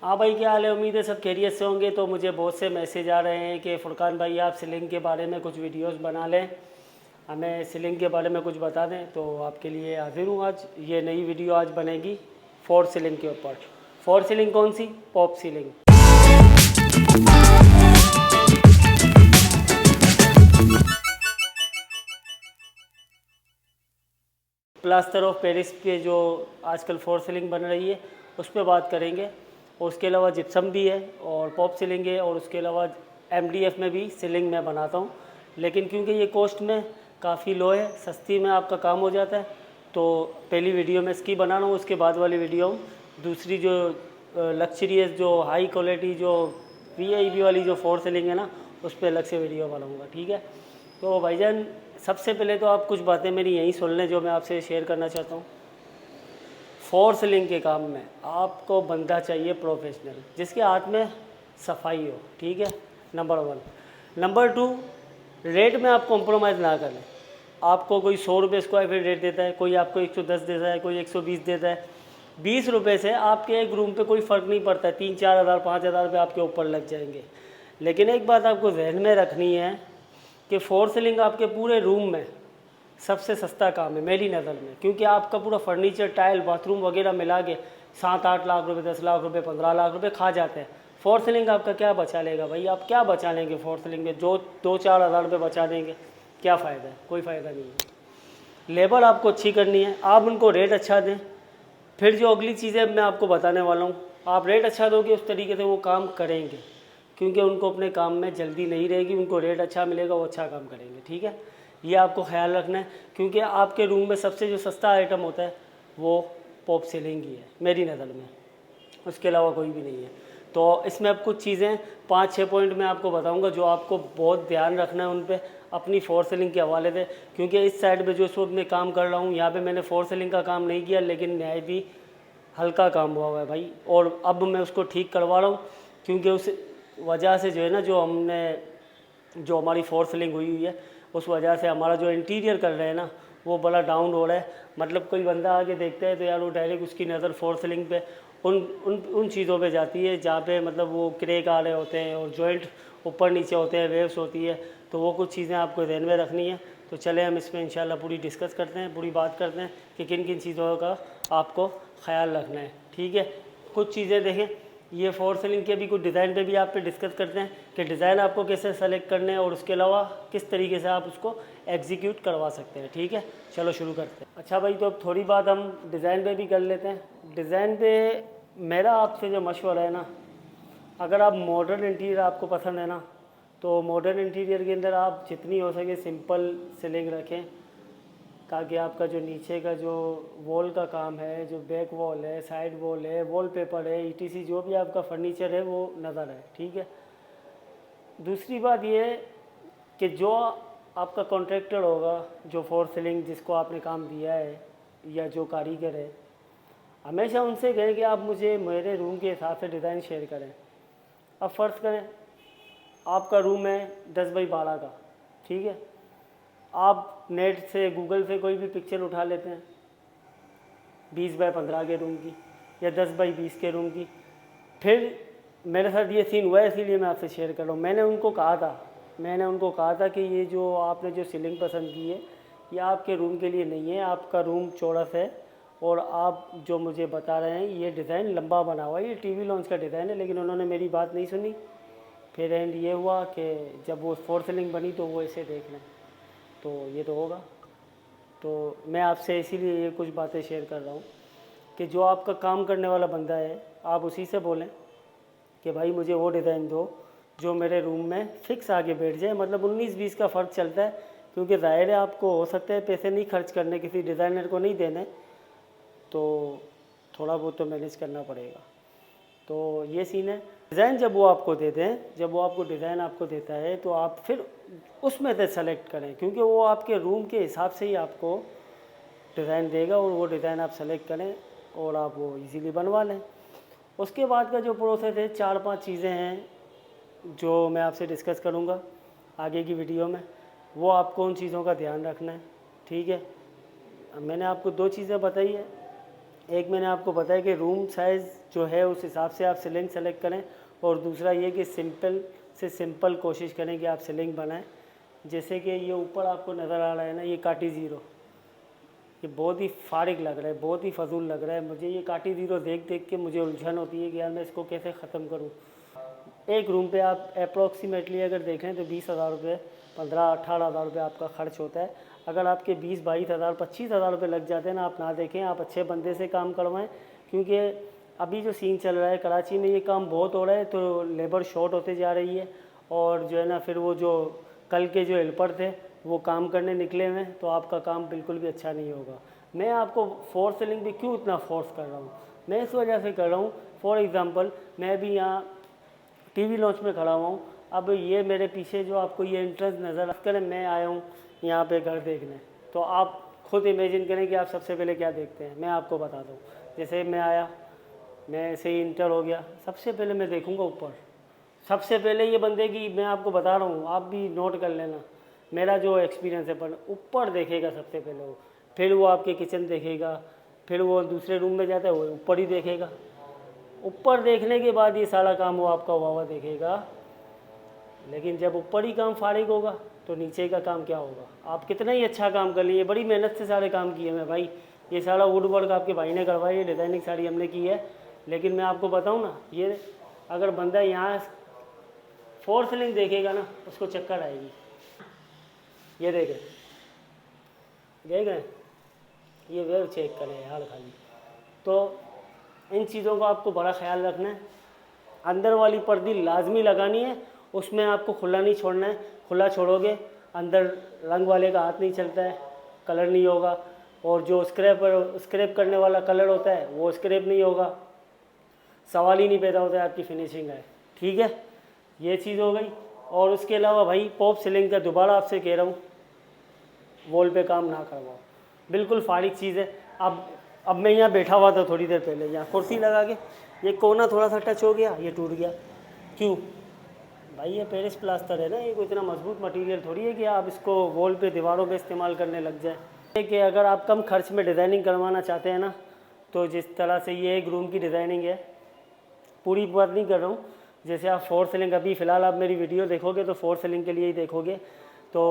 हाँ भाई, क्या हाल है? उम्मीद है सब खैरियत से होंगे। तो मुझे बहुत से मैसेज आ रहे हैं कि फ़ुरकान भाई आप सीलिंग के बारे में कुछ वीडियोस बना लें, हमें सीलिंग के बारे में कुछ बता दें। तो आपके लिए हाजिर हूँ आज। ये नई वीडियो आज बनेगी फोर सीलिंग के ऊपर। फोर सीलिंग कौन सी? POP ceiling. Plaster of Paris पे जो आजकल फोर सीलिंग बन रही है उस पर बात करेंगे। और उसके अलावा जिप्सम भी है और पॉप सीलिंग है, और उसके अलावा एमडीएफ में भी सीलिंग मैं बनाता हूँ। लेकिन क्योंकि ये कॉस्ट में काफ़ी लो है, सस्ती में आपका काम हो जाता है, तो पहली वीडियो में इसकी बना रहा हूँ। उसके बाद वाली वीडियो दूसरी जो लग्जरियस, जो हाई क्वालिटी, जो वीआईपी वाली जो फोर सीलिंग है ना, उस पर अलग से वीडियो बनाऊँगा। ठीक है। तो भाईजान, सबसे पहले तो आप कुछ बातें मेरी यहीं सुन लें जो मैं आपसे शेयर करना चाहता हूँ। फोर सीलिंग के काम में आपको बंदा चाहिए प्रोफेशनल, जिसके हाथ में सफाई हो। ठीक है, नंबर 1। नंबर 2, रेट में आप कॉम्प्रोमाइज़ ना करें। आपको कोई 100 रुपये स्क्वायर फीट रेट देता है, कोई आपको 110 देता है, कोई 120 देता है। 20 रुपये से आपके एक रूम पे कोई फ़र्क नहीं पड़ता है। 3-4 हज़ार 5 हज़ार रुपये आपके ऊपर लग जाएंगे। लेकिन एक बात आपको जहन में रखनी है कि फोर सीलिंग आपके पूरे रूम में सबसे सस्ता काम है मेरी नज़र में, क्योंकि आपका पूरा फर्नीचर, टाइल, बाथरूम वगैरह मिला के 7-8 लाख रुपए, 10 लाख रुपए, 15 लाख रुपए खा जाते हैं। फोर सीलिंग आपका क्या बचा लेगा भाई? आप क्या बचा लेंगे फोर सीलिंग में? जो 2-4 हज़ार रुपये बचा देंगे, क्या फ़ायदा है? कोई फ़ायदा नहीं है। लेबर आपको अच्छी करनी है, आप उनको रेट अच्छा दें। फिर जो अगली चीज़ें मैं आपको बताने वाला हूँ, आप रेट अच्छा दोगे, उस तरीके से वो काम करेंगे, क्योंकि उनको अपने काम में जल्दी नहीं रहेगी। उनको रेट अच्छा मिलेगा, वो अच्छा काम करेंगे। ठीक है, ये आपको ख्याल रखना है, क्योंकि आपके रूम में सबसे जो सस्ता आइटम होता है वो पॉप सीलिंग ही है मेरी नज़र में, उसके अलावा कोई भी नहीं है। तो इसमें अब कुछ चीज़ें 5-6 पॉइंट मैं आपको बताऊंगा जो आपको बहुत ध्यान रखना है उन पे अपनी फोर सीलिंग के हवाले से। क्योंकि इस साइड पे जो इस वक्त मैं काम कर रहा हूँ, यहाँ पे मैंने फोर सीलिंग का काम नहीं किया, लेकिन न्याय भी हल्का काम हुआ है भाई, और अब मैं उसको ठीक करवा रहा हूँ। क्योंकि उस वजह से जो है ना, जो हमारी फोर सीलिंग हुई है, उस वजह से हमारा जो इंटीरियर कर रहे हैं ना, वो बड़ा डाउन हो रहा है। मतलब कोई बंदा आके देखता है तो यार वो डायरेक्ट उसकी नज़र फोर सीलिंग पे उन उन उन चीज़ों पे जाती है जहाँ पे मतलब वो क्रेक आ रहे होते हैं और जॉइंट ऊपर नीचे होते हैं, वेव्स होती है। तो वो कुछ चीज़ें आपको ध्यान में रखनी है। तो चले हम इसमें इंशाल्लाह पूरी डिस्कस करते हैं, पूरी बात करते हैं कि किन किन चीज़ों का आपको ख्याल रखना है। ठीक है, कुछ चीज़ें देखें, ये फोर सीलिंग के भी कुछ डिज़ाइन पे भी आप पे डिस्कस करते हैं कि डिज़ाइन आपको कैसे सेलेक्ट करने हैं और उसके अलावा किस तरीके से आप उसको एग्जीक्यूट करवा सकते हैं। ठीक है, चलो शुरू करते हैं। अच्छा भाई, तो अब थोड़ी बात हम डिज़ाइन पे भी कर लेते हैं। डिज़ाइन पे मेरा आपसे जो मशवरा है ना, अगर आप मॉडर्न इंटीरियर आपको पसंद है ना, तो मॉडर्न इंटीरियर के अंदर आप जितनी हो सके सिंपल सीलिंग रखें, ताकि आपका जो नीचे का जो वॉल का काम है, जो बैक वॉल है, साइड वॉल है, वॉलपेपर है, ईटीसी जो भी आपका फर्नीचर है वो नज़र आए। ठीक है। दूसरी बात ये है कि जो आपका कॉन्ट्रैक्टर होगा, जो फोर सीलिंग जिसको आपने काम दिया है, या जो कारीगर है, हमेशा उनसे कहें कि आप मुझे मेरे रूम के हिसाब से डिज़ाइन शेयर करें। अब फ़र्ज़ करें आपका रूम है 10x12 का। ठीक है, आप नेट से, गूगल से कोई भी पिक्चर उठा लेते हैं 20x15 के रूम की या 10x20 के रूम की। फिर मेरे साथ ये सीन हुआ है, इसीलिए मैं आपसे शेयर कर रहा हूँ। मैंने उनको कहा था कि ये जो आपने जो सीलिंग पसंद की है, ये आपके रूम के लिए नहीं है। आपका रूम चौड़स है और आप जो मुझे बता रहे हैं ये डिज़ाइन लंबा बना हुआ है, ये टीवी लॉन्च का डिज़ाइन है। लेकिन उन्होंने मेरी बात नहीं सुनी। फिर एंड ये हुआ कि जब वो फोर सीलिंग बनी तो वो इसे देख लें, तो ये तो होगा। तो मैं आपसे इसीलिए ये कुछ बातें शेयर कर रहा हूँ कि जो आपका काम करने वाला बंदा है, आप उसी से बोलें कि भाई मुझे वो डिज़ाइन दो जो मेरे रूम में फ़िक्स आके बैठ जाए। मतलब 19-20 का फ़र्क चलता है, क्योंकि ज़ाहिर है आपको हो सकता है पैसे नहीं खर्च करने, किसी डिज़ाइनर को नहीं देने, तो थोड़ा बहुत तो मैनेज करना पड़ेगा। तो ये सीन है। डिज़ाइन जब वो आपको देते हैं, जब वो आपको डिज़ाइन आपको देता है, तो आप फिर उसमें से सेलेक्ट करें, क्योंकि वो आपके रूम के हिसाब से ही आपको डिज़ाइन देगा, और वो डिज़ाइन आप सेलेक्ट करें और आप वो इजीली बनवा लें। उसके बाद का जो प्रोसेस है, 4-5 चीज़ें हैं जो मैं आपसे डिस्कस करूँगा आगे की वीडियो में। वो आपको उन चीज़ों का ध्यान रखना है। ठीक है, मैंने आपको 2 चीज़ें बताई है, एक मैंने आपको बताया कि रूम साइज़ जो है उस हिसाब से आप सीलिंग सेलेक्ट करें, और दूसरा ये कि सिंपल से सिंपल कोशिश करें कि आप सीलिंग बनाएं। जैसे कि ये ऊपर आपको नज़र आ रहा है ना, ये काटी ज़ीरो, ये बहुत ही फारिग लग रहा है, बहुत ही फजूल लग रहा है मुझे। ये काटी ज़ीरो देख देख के मुझे उलझन होती है कि यार मैं इसको कैसे ख़त्म करूं। एक रूम पे आप अप्रॉक्सीमेटली अगर देखें तो 20,000 रुपये, 15-18,000 रुपये आपका खर्च होता है। अगर आपके 20-22,000 25,000 रुपये लग जाते हैं ना, आप ना देखें, आप अच्छे बंदे से काम करवाएं, क्योंकि अभी जो सीन चल रहा है कराची में, ये काम बहुत हो रहा है, तो लेबर शॉर्ट होते जा रही है। और जो है ना, फिर वो जो कल के जो हेल्पर थे वो काम करने निकले हुए हैं, तो आपका काम बिल्कुल भी अच्छा नहीं होगा। मैं आपको फोर सीलिंग भी क्यों इतना फोर्स कर रहा हूँ, मैं इस वजह से कर रहा हूँ। फॉर एग्ज़ाम्पल, मैं भी यहाँ टीवी लॉन्च में खड़ा हुआ हूँ। अब ये मेरे पीछे जो आपको ये एंट्रेंस नज़र करें, मैं आया हूँ यहाँ पे घर देखने, तो आप खुद इमेजिन करें कि आप सबसे पहले क्या देखते हैं। मैं आपको बता दूँ, जैसे मैं आया, मैं ऐसे ही इंटर हो गया, सबसे पहले मैं देखूँगा ऊपर। सबसे पहले ये बंदे की मैं आपको बता रहा हूँ, आप भी नोट कर लेना, मेरा जो एक्सपीरियंस है, पर ऊपर देखेगा सबसे पहले वो, फिर वो आपके किचन देखेगा, फिर वो दूसरे रूम में जाता है वो ऊपर ही देखेगा। ऊपर देखने के बाद ये सारा काम वो आपका हुआ देखेगा। लेकिन जब ऊपर ही काम फारिग होगा तो नीचे का काम क्या होगा। आप कितना ही अच्छा काम कर लिए, बड़ी मेहनत से सारे काम किए मैं भाई, ये सारा वुड वर्क आपके भाई ने करवाई, ये डिज़ाइनिंग सारी हमने की है। लेकिन मैं आपको बताऊं ना, ये अगर बंदा यहाँ फोर सीलिंग देखेगा ना, उसको चक्कर आएगी। ये देखें, देख रहे हैं, ये वेव चेक करें यार खाली। तो इन चीज़ों को आपको बड़ा ख्याल रखना है। अंदर वाली पर्दी लाजमी लगानी है, उसमें आपको खुला नहीं छोड़ना है। खुला छोड़ोगे अंदर रंग वाले का हाथ नहीं चलता है, कलर नहीं होगा। और जो स्क्रैप करने वाला कलर होता है वो स्क्रैप नहीं होगा, सवाल ही नहीं पैदा होता है आपकी फिनिशिंग है। ठीक है, ये चीज़ हो गई। और उसके अलावा भाई पॉप सीलिंग का दोबारा आपसे कह रहा हूँ, वॉल पे काम ना करवाओ, बिल्कुल फारिग चीज़ है। अब मैं यहाँ बैठा हुआ था थोड़ी देर पहले, यहाँ कुर्सी लगा के ये कोना थोड़ा सा टच हो गया, ये टूट गया। क्यों भाई, ये पेरिस प्लास्टर है ना, ये कोई इतना मजबूत मटेरियल थोड़ी है कि आप इसको वॉल पे दीवारों पे इस्तेमाल करने लग जाए। कि अगर आप कम खर्च में डिज़ाइनिंग करवाना चाहते हैं ना, तो जिस तरह से ये एक रूम की डिज़ाइनिंग है, पूरी बात नहीं कर रहा हूँ, जैसे आप फोर सीलिंग, अभी फ़िलहाल आप मेरी वीडियो देखोगे तो फोर सीलिंग के लिए ही देखोगे। तो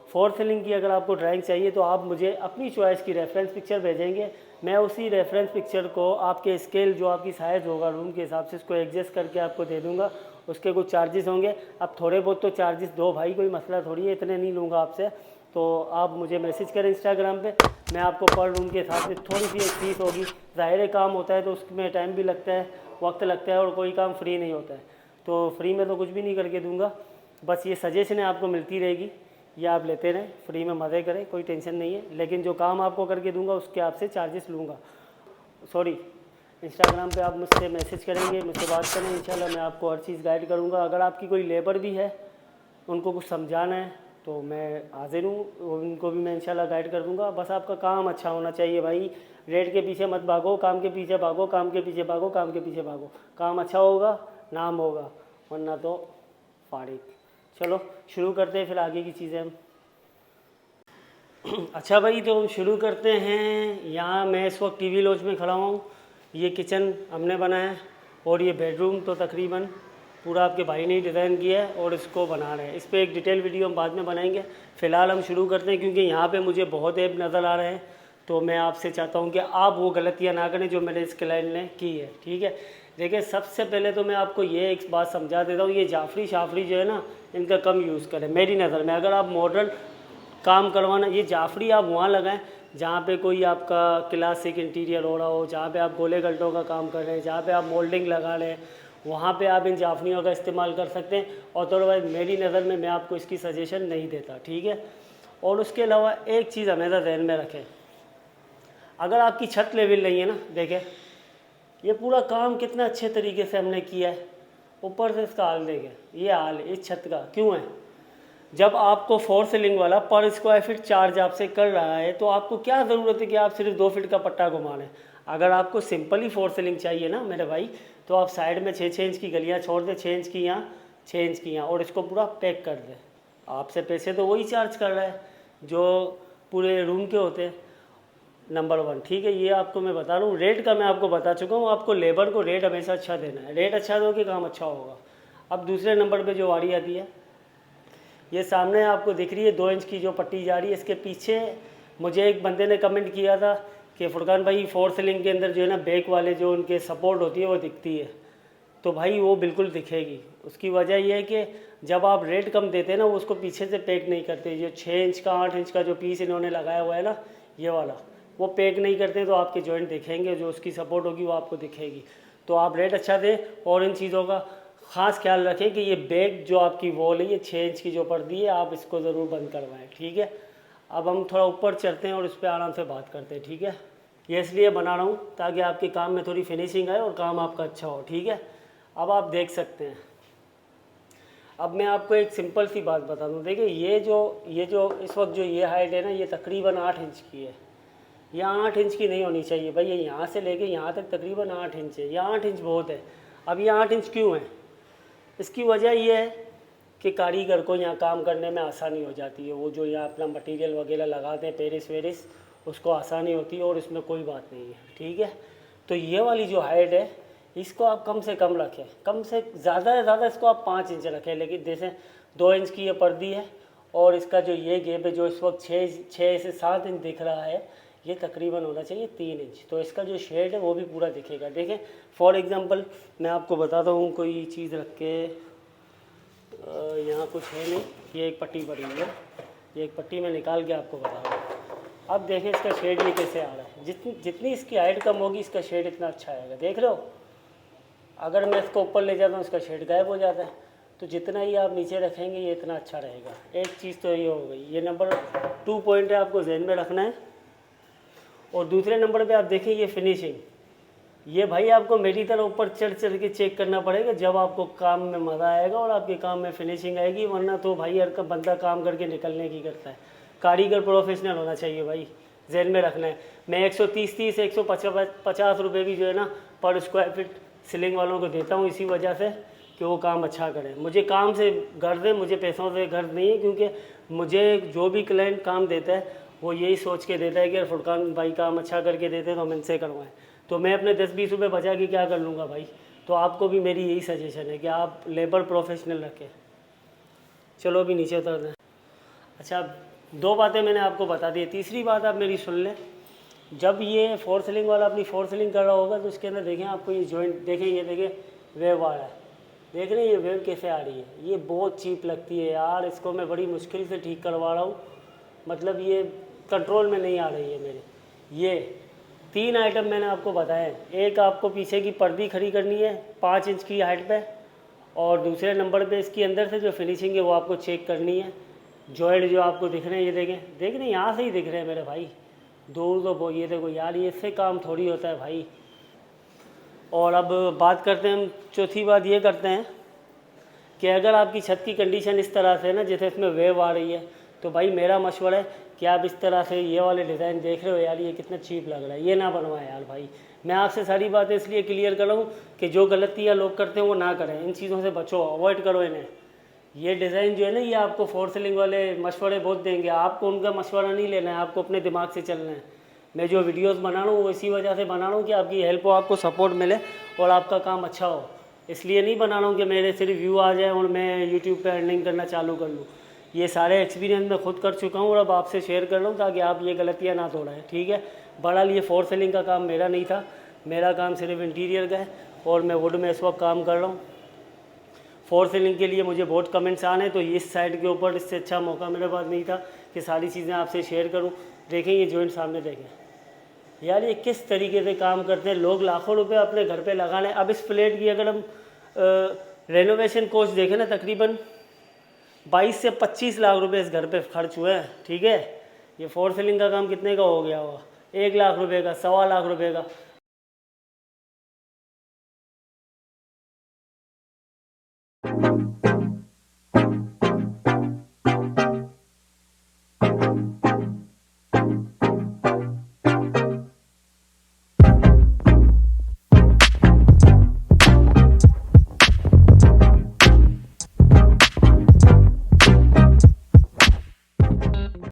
फोर सीलिंग की अगर आपको ड्राइंग चाहिए तो आप मुझे अपनी चॉइस की रेफरेंस पिक्चर भेजेंगे, मैं उसी रेफरेंस पिक्चर को आपके स्केल जो आपकी साइज़ होगा रूम के हिसाब से उसको एडजस्ट करके आपको दे दूँगा। उसके कुछ चार्जेस होंगे, अब थोड़े बहुत तो चार्जेस दो भाई, कोई मसला थोड़ी है, इतने नहीं लूँगा आपसे। तो आप मुझे मैसेज करें इंस्टाग्राम पे, मैं आपको पर रूम के हिसाब से थोड़ी सी एक फीस होगी। ज़ाहिर काम होता है तो उसमें टाइम भी लगता है, वक्त लगता है, और कोई काम फ्री नहीं होता है, तो फ्री में तो कुछ भी नहीं करके दूंगा। बस ये सजेशन आपको मिलती रहेगी, ये आप लेते रहें, फ्री में मज़े करें, कोई टेंशन नहीं है। लेकिन जो काम आपको करके दूंगा उसके आपसे चार्जेस लूँगा। सॉरी, इंस्टाग्राम पे आप मुझसे मैसेज करेंगे, मुझसे बात करें, इंशाल्लाह मैं आपको हर चीज़ गाइड करूँगा। अगर आपकी कोई लेबर भी है, उनको कुछ समझाना है, तो मैं हाजिर हूँ, उनको भी मैं इंशाल्लाह गाइड कर दूँगा। बस आपका काम अच्छा होना चाहिए भाई, रेट के पीछे मत भागो, काम के पीछे भागो, काम के पीछे भागो, काम के पीछे भागो। काम अच्छा होगा, नाम होगा, वरना तो फारिग। चलो शुरू करते हैं फिर आगे की चीज़ें हम। अच्छा भाई, तो हम शुरू करते हैं। यहाँ मैं इस वक्त टीवी लॉन्च में खड़ा हूँ, ये किचन हमने बनाया है, और ये बेडरूम तो तकरीबन पूरा आपके भाई ने ही डिज़ाइन किया है, और इसको बना रहे हैं। इस पर एक डिटेल वीडियो हम बाद में बनाएंगे। फ़िलहाल हम शुरू करते हैं, क्योंकि यहाँ पे मुझे बहुत ऐप नज़र आ रहे हैं, तो मैं आपसे चाहता हूँ कि आप वो गलतियाँ ना करें जो मेरे इस क्लाइंट ने की है। ठीक है, देखिए सबसे पहले तो मैं आपको ये एक बात समझा देता हूँ, ये जाफरी शाफरी जो है ना, इनका कम यूज़ करें मेरी नज़र में। अगर आप मॉडर्न काम करवाना, ये जाफरी आप वहाँ लगाएं जहाँ पे कोई आपका क्लासिक इंटीरियर हो रहा हो, जहाँ पे आप गोले गल्टों का काम कर रहे हैं, जहाँ पे आप मोल्डिंग लगा रहे हैं, वहाँ पे आप इन जाफरियों का इस्तेमाल कर सकते हैं। और अदरवाइज़ मेरी नज़र में मैं आपको इसकी सजेशन नहीं देता। ठीक है, और उसके अलावा एक चीज़ हमेशा ध्यान में रखें, अगर आपकी छत लेवल नहीं है ना, देखें ये पूरा काम कितना अच्छे तरीके से हमने किया है, ऊपर से इसका हाल देखें, ये हाल इस छत का क्यों है। जब आपको फोर सीलिंग वाला पर स्क्वायर फीट चार्ज आपसे कर रहा है, तो आपको क्या ज़रूरत है कि आप सिर्फ 2 फीट का पट्टा घुमा लें। अगर आपको सिंपल ही फोर सीलिंग चाहिए ना मेरे भाई, तो आप साइड में 6-6 इंच की गलियाँ छोड़ दें, 6 इंच की यहाँ, 6 इंच की यहाँ, और इसको पूरा पैक कर दें। आपसे पैसे तो वही चार्ज कर रहा है जो पूरे रूम के होते हैं। नंबर 1, ठीक है। ये आपको मैं बता रहा हूँ। रेट का मैं आपको बता चुका हूँ, आपको लेबर को रेट हमेशा अच्छा देना है, रेट अच्छा दोगे काम अच्छा होगा। अब दूसरे नंबर पे जो वाड़ी आती है, ये सामने आपको दिख रही है 2 इंच की जो पट्टी जा रही है। इसके पीछे मुझे एक बंदे ने कमेंट किया था कि फुरकान भाई 4 सीलिंग के अंदर जो है ना बैक वाले जो उनके सपोर्ट होती है वो दिखती है। तो भाई वो बिल्कुल दिखेगी। उसकी वजह ये है कि जब आप रेट कम देते हैं ना, वो उसको पीछे से पैक नहीं करते। जो 6 इंच का 8 इंच का जो पीस इन्होंने लगाया हुआ है ना, ये वाला, वो पैक नहीं करते, तो आपके जॉइंट दिखेंगे, जो उसकी सपोर्ट होगी वो आपको दिखेगी। तो आप रेट अच्छा दें और इन चीज़ों का ख़ास ख्याल रखें कि ये बैक जो आपकी वॉल है, ये 6 इंच की जो पर्दी है, आप इसको ज़रूर बंद करवाएं, ठीक है। अब हम थोड़ा ऊपर चढ़ते हैं और इस पर आराम से बात करते हैं, ठीक है। ये इसलिए बना रहा हूँ ताकि आपके काम में थोड़ी फिनिशिंग आए और काम आपका अच्छा हो, ठीक है। अब आप देख सकते हैं। अब मैं आपको एक सिंपल सी बात बता दूं। देखिए ये जो इस वक्त जो ये हाइट है ना, ये तकरीबन 8 इंच की है। ये 8 इंच की नहीं होनी चाहिए भाई। ये यहाँ से लेके यहाँ तक तकरीबन 8 इंच है। ये 8 इंच बहुत है। अब ये 8 इंच क्यों है? इसकी वजह ये है कि कारीगर को यहाँ काम करने में आसानी हो जाती है। वो जो यहाँ अपना मटेरियल वगैरह लगाते हैं, पेरिस वेरिस, उसको आसानी होती है और इसमें कोई बात नहीं है, ठीक है। तो ये वाली जो हाइट है, इसको आप कम से कम रखें, कम से ज़्यादा इसको आप 5 इंच रखें। लेकिन जैसे 2 इंच की ये पर्दी है और इसका जो ये गैप है जो इस वक्त 6 से 7 इंच दिख रहा है, ये तकरीबन होना चाहिए 3 इंच। तो इसका जो शेड है वो भी पूरा दिखेगा। देखें फॉर एग्ज़ाम्पल मैं आपको बताता हूँ, कोई चीज़ रख के, यहाँ कुछ है नहीं, ये एक पट्टी पड़ी हुई है, ये एक पट्टी में निकाल के आपको बता रहा हूँ। अब देखें इसका शेड ये कैसे आ रहा है। जितनी इसकी हाइट कम होगी, इसका शेड इतना अच्छा आएगा। देख रहे हो, अगर मैं इसको ऊपर ले जाता हूँ इसका शेड गायब हो जाता है। तो जितना ही आप नीचे रखेंगे ये इतना अच्छा रहेगा। एक चीज़ तो ये हो गई। ये नंबर 2 पॉइंट है, आपको जहन में रखना है। और दूसरे नंबर पे आप देखें ये फिनिशिंग, ये भाई आपको मेरी तरह ऊपर चढ़ के चेक करना पड़ेगा, जब आपको काम में मज़ा आएगा और आपके काम में फिनिशिंग आएगी। वरना तो भाई हर का बंदा काम करके निकलने की करता है। कारीगर प्रोफेशनल होना चाहिए भाई, जहन में रखना है। मैं 130 से 150 रुपये भी जो है ना पर स्क्वायर फीट सीलिंग वालों को देता हूँ, इसी वजह से कि वो काम अच्छा करें। मुझे काम से गर्ज है, मुझे पैसों से गर्ज नहीं है। क्योंकि मुझे जो भी क्लाइंट काम देता है वो यही सोच के देता है कि यार फुरकान भाई काम अच्छा करके देते हैं तो हम इनसे करवाएं। तो मैं अपने 10-20 रुपये बचा के क्या कर लूँगा भाई। तो आपको भी मेरी यही सजेशन है कि आप लेबर प्रोफेशनल रखें। चलो अभी नीचे उतर दें। अच्छा, 2 बातें मैंने आपको बता दी। तीसरी बात आप मेरी सुन लें। जब ये 4 सीलिंग वाला अपनी 4 सीलिंग कर रहा होगा तो इसके अंदर देखें आपको ये जॉइंट देखें, ये देखें वेव आ रहा है। देख रहे हैं ये वेव कैसे आ रही है? ये बहुत चीप लगती है यार। इसको मैं बड़ी मुश्किल से ठीक करवा रहा हूँ, मतलब ये कंट्रोल में नहीं आ रही है मेरे। ये 3 आइटम मैंने आपको बताए। एक आपको पीछे की पर्दी खड़ी करनी है 5 इंच की हाइट पे, और दूसरे नंबर पे इसकी अंदर से जो फिनिशिंग है वो आपको चेक करनी है। जॉइंट जो आपको दिख रहे हैं, ये देख रहे हैं, यहाँ से ही दिख रहे हैं मेरे भाई, दूर तो वो, ये देखो यार, ये इससे काम थोड़ी होता है भाई। और अब बात करते हैं हम, चौथी बात ये करते हैं कि अगर आपकी छत की कंडीशन इस तरह से ना जैसे इसमें वेव आ रही है, तो भाई मेरा मशवरा है कि आप इस तरह से ये वाले डिज़ाइन देख रहे हो यार, ये कितना चीप लग रहा है, ये ना बनवाएं यार भाई। मैं आपसे सारी बातें इसलिए क्लियर कर रहा हूँ कि जो गलतियाँ लोग करते हैं वो ना करें। इन चीज़ों से बचो, अवॉइड करो इन्हें। ये डिज़ाइन जो है ना, ये आपको 4 सीलिंग वाले मशवरे बहुत देंगे, आपको उनका मशवरा नहीं लेना है, आपको अपने दिमाग से चलना है। मैं जो वीडियोस बना रहा हूँ वो इसी वजह से बना रहा हूँ कि आपकी हेल्प हो, आपको सपोर्ट मिले और आपका काम अच्छा हो। इसलिए नहीं बना रहा हूँ कि मेरे सिर्फ व्यू आ जाए और मैं यूट्यूब पे अर्निंग करना चालू कर लूँ। ये सारे एक्सपीरियंस मैं खुद कर चुका हूँ और अब आपसे शेयर कर रहा हूँ ताकि आप ये गलतियाँ ना दोहराएं, ठीक है। बहरहाल ये 4 सीलिंग का काम मेरा नहीं था, मेरा काम सिर्फ इंटीरियर का है और मैं वुड में इस वक्त काम कर रहा हूँ। 4 सीलिंग के लिए मुझे बहुत कमेंट्स आने, तो इस साइड के ऊपर इससे अच्छा मौका मेरे पास नहीं था कि सारी चीज़ें आपसे शेयर करूँ। देखें ये जॉइंट सामने देखें यार, ये किस तरीके से काम करते हैं लोग, लाखों रुपए अपने घर पे लगा लें। अब इस फ्लैट की अगर हम रेनोवेशन कॉस्ट देखें ना, तकरीबन 22 से 25 लाख रुपए इस घर पे खर्च हुए हैं, ठीक है। ये 4 सीलिंग का काम कितने का हो गया होगा? 1 लाख रुपए का, 1.25 लाख रुपए का।